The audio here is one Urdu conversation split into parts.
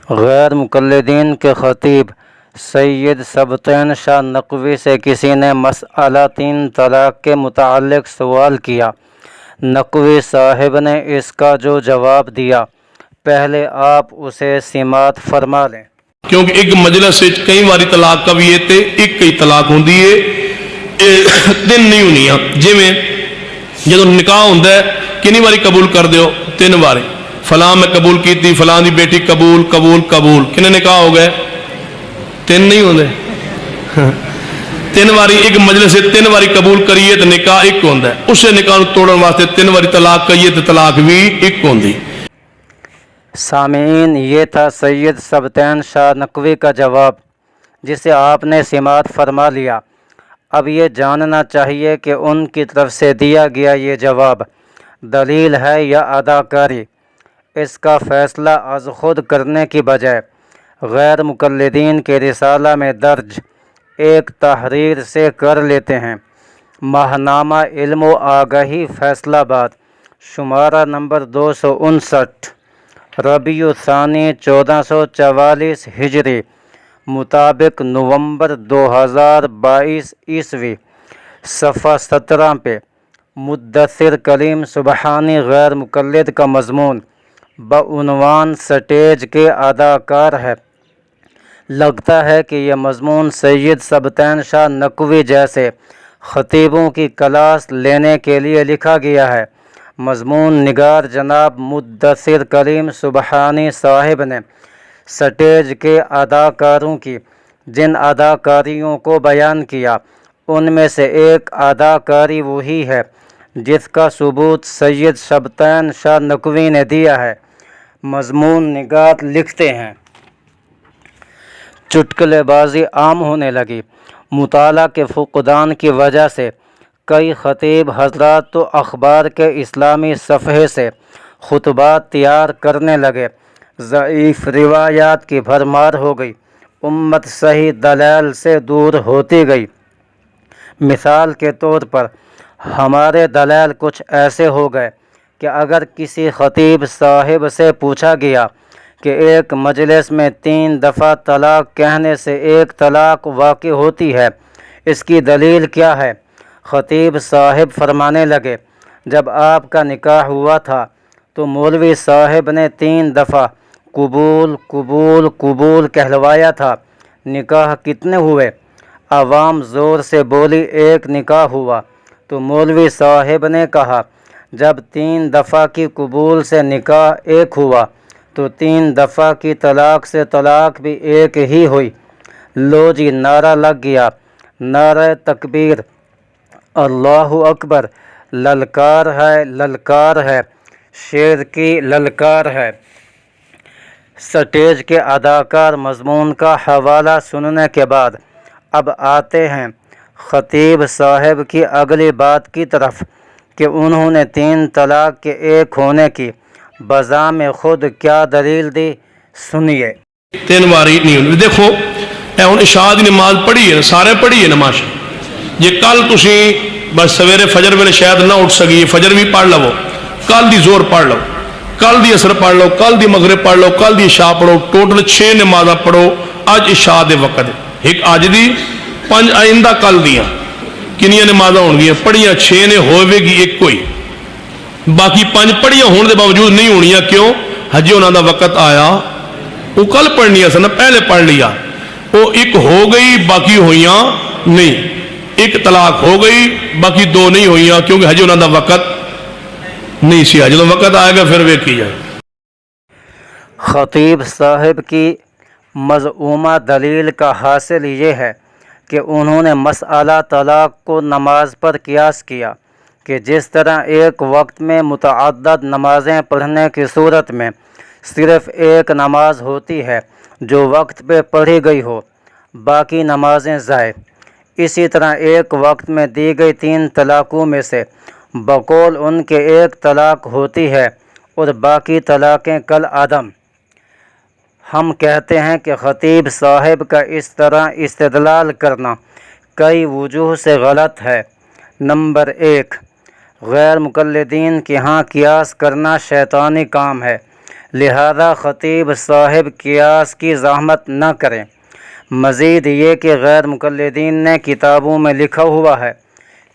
غیر مقلدین کے خطیب سید سبطین شاہ نقوی سے کسی نے مسئلہ 3 طلاق کے متعلق سوال کیا۔ نقوی صاحب نے اس کا جو جواب دیا پہلے آپ اسے سماعت فرما لیں۔ کیونکہ ایک مجلس کئی باری طلاق کا بھی ہے ایک کئی طلاق ہوندی ہے 3 نہیں ہونیاں جی میں جدو نکاح ہوندہ ہے کنی باری قبول کر دیو 3 باری فلاں میں قبول کی تھی فلاں دی بیٹی قبول قبول قبول کنے نکاح ہو گئے 3 نہیں ہوندے 3 باری ایک مجلس 3 باری قبول کریے تو نکاح ایک ہوندہ ہے اسے نکاح توڑن واسطے 3 باری طلاق کریے تو طلاق بھی ایک ہوندی۔ سامعین، یہ تھا سید سبطین شاہ نقوی کا جواب جسے آپ نے سماعت فرما لیا۔ اب یہ جاننا چاہیے کہ ان کی طرف سے دیا گیا یہ جواب دلیل ہے یا اداکاری۔ اس کا فیصلہ از خود کرنے کی بجائے غیر مقلدین کے رسالہ میں درج ایک تحریر سے کر لیتے ہیں۔ ماہنامہ علم و آگہی فیصلہ آباد، شمارہ نمبر 259، ربیع الثانی 1444 ہجری مطابق نومبر 2022 عیسوی، صفحہ 17 پہ مدثر کلیم سبحانی غیر مقلد کا مضمون بعنوان سٹیج کے اداکار ہے۔ لگتا ہے کہ یہ مضمون سید سبطین شاہ نقوی جیسے خطیبوں کی کلاس لینے کے لیے لکھا گیا ہے۔ مضمون نگار جناب مدثر کلیم سبحانی صاحب نے سٹیج کے اداکاروں کی جن اداکاریوں کو بیان کیا ان میں سے ایک اداکاری وہی ہے جس کا ثبوت سید سبطین شاہ نقوی نے دیا ہے۔ مضمون نگار لکھتے ہیں، چٹکلے بازی عام ہونے لگی۔ مطالعہ کے فقدان کی وجہ سے کئی خطیب حضرات تو اخبار کے اسلامی صفحے سے خطبات تیار کرنے لگے۔ ضعیف روایات کی بھرمار ہو گئی، امت صحیح دلائل سے دور ہوتی گئی۔ مثال کے طور پر ہمارے دلائل کچھ ایسے ہو گئے کہ اگر کسی خطیب صاحب سے پوچھا گیا کہ ایک مجلس میں 3 دفعہ طلاق کہنے سے ایک طلاق واقع ہوتی ہے، اس کی دلیل کیا ہے؟ خطیب صاحب فرمانے لگے، جب آپ کا نکاح ہوا تھا تو مولوی صاحب نے 3 دفعہ قبول قبول قبول کہلوایا تھا۔ نکاح کتنے ہوئے؟ عوام زور سے بولی، ایک نکاح ہوا۔ تو مولوی صاحب نے کہا، جب 3 دفعہ کی قبول سے نکاح ایک ہوا تو 3 دفعہ کی طلاق سے طلاق بھی ایک ہی ہوئی۔ لو جی، نعرہ لگ گیا، نعرہ تکبیر، اللہ اکبر، للکار ہے للکار ہے، شیر کی للکار ہے۔ سٹیج کے اداکار مضمون کا حوالہ سننے کے بعد اب آتے ہیں خطیب صاحب کی اگلی بات کی طرف کہ انہوں نے 3 طلاق کے ایک ہونے کی بذام خود کیا دلیل دی، سنیے۔ 3 باری نہیں ہوئی۔ دیکھو اے ہن عشاء دی نماز پڑھی ہے، سارے پڑھی ہے نماز۔ یہ کل تسی بس سویرے فجر ویلے شاید نہ اٹھ سکی، فجر بھی پڑھ لو، کل دی زور پڑھ لو، کل دی عصر پڑھ لو، کل دی مغرب پڑھ لو، کل دی عشاء پڑھو، ٹوٹل 6 نمازاں پڑھو۔ اج عشاء دے وقت ایک اج دی 5 آئندہ کل دیاں کنیاں نمازاں ہون گیاں؟ پڑھیاں 6 نے، ہوئے گی ایک کوئی، باقی 5 پڑھیاں ہون دے باوجود نہیں ہونیاں۔ کیوں؟ حجی انہاں دا وقت آیا، وہ کل پڑھنی ہے سن، پہلے پڑھ لیا، وہ ایک ہو گئی باقی ہویاں نہیں، ایک طلاق ہو گئی باقی 2 نہیں ہویاں، کیونکہ حجی انہاں دا وقت نہیں سی۔ جب وقت آئے گا پھر ویکھی جائے۔ خطیب صاحب کی مزعومہ دلیل کا حاصل یہ ہے کہ انہوں نے مسئلہ طلاق کو نماز پر قیاس کیا کہ جس طرح ایک وقت میں متعدد نمازیں پڑھنے کی صورت میں صرف ایک نماز ہوتی ہے جو وقت پہ پڑھی گئی ہو، باقی نمازیں ضائع، اسی طرح ایک وقت میں دی گئی 3 طلاقوں میں سے بقول ان کے ایک طلاق ہوتی ہے اور باقی طلاقیں کالعدم۔ ہم کہتے ہیں کہ خطیب صاحب کا اس طرح استدلال کرنا کئی وجوہ سے غلط ہے۔ نمبر 1، غیر مقلدین کے ہاں قیاس کرنا شیطانی کام ہے۔ لہذا خطیب صاحب قیاس کی زحمت نہ کریں۔ مزید یہ کہ غیر مقلدین نے کتابوں میں لکھا ہوا ہے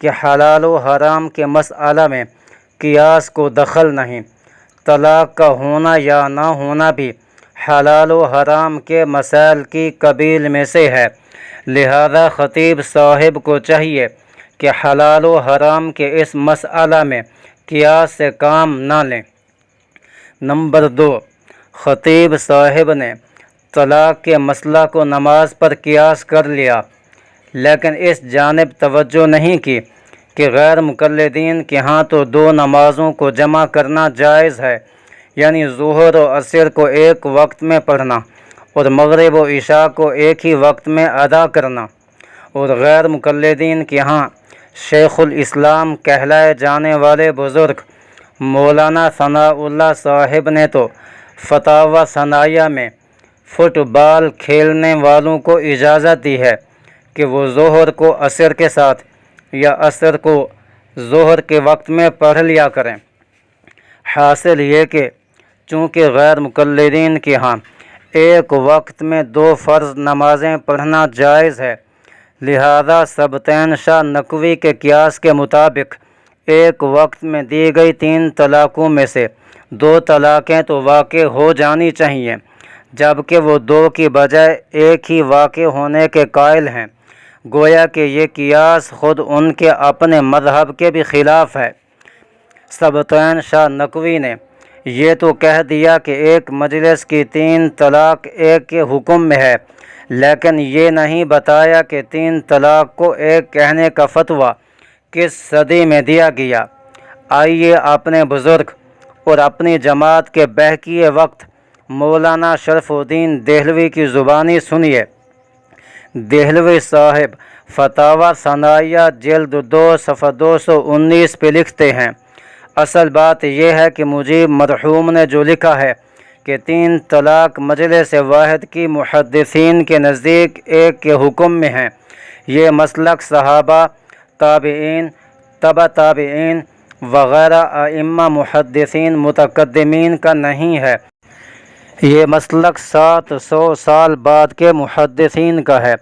کہ حلال و حرام کے مسئلہ میں قیاس کو دخل نہیں۔ طلاق کا ہونا یا نہ ہونا بھی حلال و حرام کے مسائل کی قبیل میں سے ہے، لہذا خطیب صاحب کو چاہیے کہ حلال و حرام کے اس مسئلہ میں قیاس سے کام نہ لیں۔ نمبر 2، خطیب صاحب نے طلاق کے مسئلہ کو نماز پر قیاس کر لیا، لیکن اس جانب توجہ نہیں کی کہ غیر مقلدین کے ہاں تو 2 نمازوں کو جمع کرنا جائز ہے، یعنی ظہر و عصر کو ایک وقت میں پڑھنا اور مغرب و عشاء کو ایک ہی وقت میں ادا کرنا، اور غیر مقلدین کے ہاں شیخ الاسلام کہلائے جانے والے بزرگ مولانا ثناء اللہ صاحب نے تو فتاوی ثنائیہ میں فٹ بال کھیلنے والوں کو اجازت دی ہے کہ وہ ظہر کو عصر کے ساتھ یا عصر کو ظہر کے وقت میں پڑھ لیا کریں۔ حاصل یہ کہ چونکہ غیر مقلدین کے ہاں ایک وقت میں 2 فرض نمازیں پڑھنا جائز ہے، لہذا سبتین شاہ نقوی کے قیاس کے مطابق ایک وقت میں دی گئی 3 طلاقوں میں سے 2 طلاقیں تو واقع ہو جانی چاہیے، جبکہ وہ 2 کی بجائے ایک ہی واقع ہونے کے قائل ہیں۔ گویا کہ یہ قیاس خود ان کے اپنے مذہب کے بھی خلاف ہے۔ سبتین شاہ نقوی نے یہ تو کہہ دیا کہ ایک مجلس کی 3 طلاق ایک کے حکم میں ہے، لیکن یہ نہیں بتایا کہ 3 طلاق کو ایک کہنے کا فتویٰ کس صدی میں دیا گیا۔ آئیے اپنے بزرگ اور اپنی جماعت کے بحقی وقت مولانا شرف الدین دہلوی کی زبانی سنیے۔ دہلوی صاحب فتاوی ثنائیہ جلد 2 صفحہ 219 پہ لکھتے ہیں، اصل بات یہ ہے کہ مجیب مرحوم نے جو لکھا ہے کہ 3 طلاق مجلس واحد کی محدثین کے نزدیک ایک کے حکم میں ہیں، یہ مسلک صحابہ، تابعین، تبع تابعین وغیرہ ائمہ محدثین متقدمین کا نہیں ہے، یہ مسلک 700 سال بعد کے محدثین کا ہے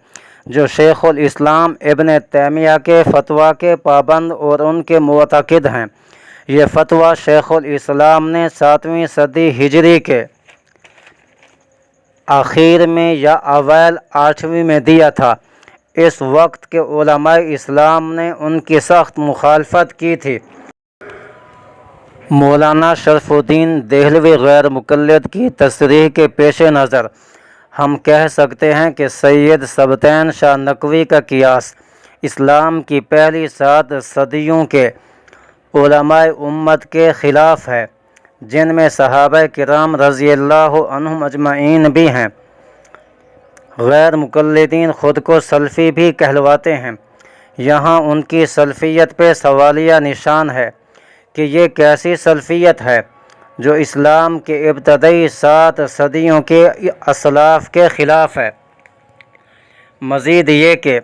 جو شیخ الاسلام ابن تیمیہ کے فتویٰ کے پابند اور ان کے معتقد ہیں۔ یہ فتویٰ شیخ الاسلام نے 7ویں صدی ہجری کے آخر میں یا اوائل 8ویں میں دیا تھا۔ اس وقت کے علماء اسلام نے ان کی سخت مخالفت کی تھی۔ مولانا شرف الدین دہلوی غیر مقلد کی تصریح کے پیش نظر ہم کہہ سکتے ہیں کہ سید سبتین شاہ نقوی کا قیاس اسلام کی پہلی 7 صدیوں کے علماء امت کے خلاف ہے، جن میں صحابہ کرام رضی اللہ عنہم اجمعین بھی ہیں۔ غیر مقلدین خود کو سلفی بھی کہلواتے ہیں۔ یہاں ان کی سلفیت پہ سوالیہ نشان ہے کہ یہ کیسی سلفیت ہے جو اسلام کے ابتدائی 7 صدیوں کے اسلاف کے خلاف ہے۔ مزید یہ کہ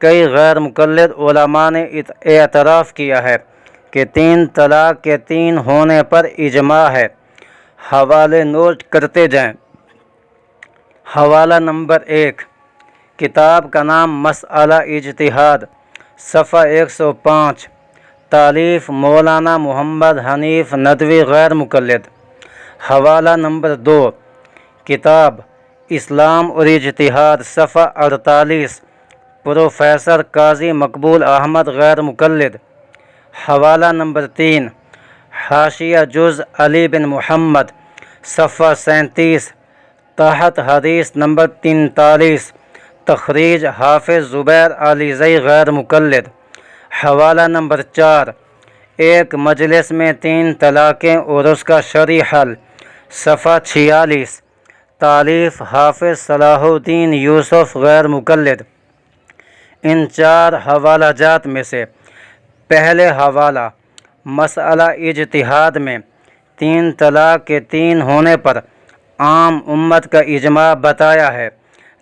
کئی غیر مقلد علماء نے اعتراف کیا ہے کہ 3 طلاق کے 3 ہونے پر اجماع ہے۔ حوالے نوٹ کرتے جائیں۔ حوالہ نمبر 1، کتاب کا نام مسئلہ اجتہاد، صفحہ 105، تالیف مولانا محمد حنیف ندوی غیر مقلد۔ حوالہ نمبر 2، کتاب اسلام اور اجتہاد، صفحہ 48، پروفیسر قاضی مقبول احمد غیر مقلد۔ حوالہ نمبر 3، حاشیہ جز علی بن محمد، صفحہ 37، تحت حدیث نمبر 43، تخریج حافظ زبیر علیزئی غیر مقلد۔ حوالہ نمبر 4، ایک مجلس میں 3 طلاقیں اور اس کا شرعی حل، صفحہ 46، تالیف حافظ صلاح الدین یوسف غیر مقلد۔ ان 4 حوالہ جات میں سے پہلے حوالہ مسئلہ اجتہاد میں 3 طلاق کے 3 ہونے پر عام امت کا اجماع بتایا ہے،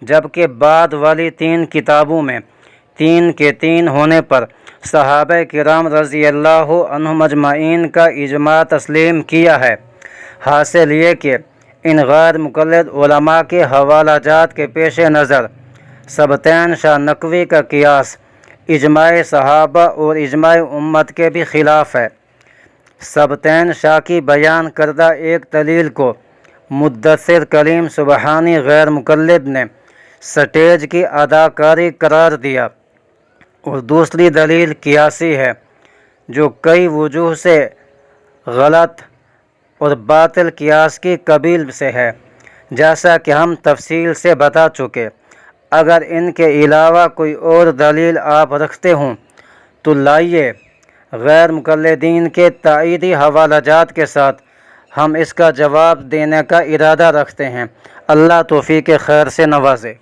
جبکہ بعد والی 3 کتابوں میں 3 کے 3 ہونے پر صحابہ کرام رضی اللہ عنہم اجمعین کا اجماع تسلیم کیا ہے۔ حاصل یہ کہ ان غیر مقلد علماء کے حوالہ جات کے پیش نظر سبتین شاہ نقوی کا قیاس اجماع صحابہ اور اجماع امت کے بھی خلاف ہے۔ سبتین شاہ کی بیان کردہ ایک دلیل کو مدثر کلیم سبحانی غیر مقلد نے سٹیج کی اداکاری قرار دیا، اور دوسری دلیل قیاسی ہے جو کئی وجوہ سے غلط اور باطل قیاس کی قبیل سے ہے، جیسا کہ ہم تفصیل سے بتا چکے۔ اگر ان کے علاوہ کوئی اور دلیل آپ رکھتے ہوں تو لائیے، غیر مقلدین کے تائیدی حوالہ جات کے ساتھ ہم اس کا جواب دینے کا ارادہ رکھتے ہیں۔ اللہ توفیق خیر سے نوازے۔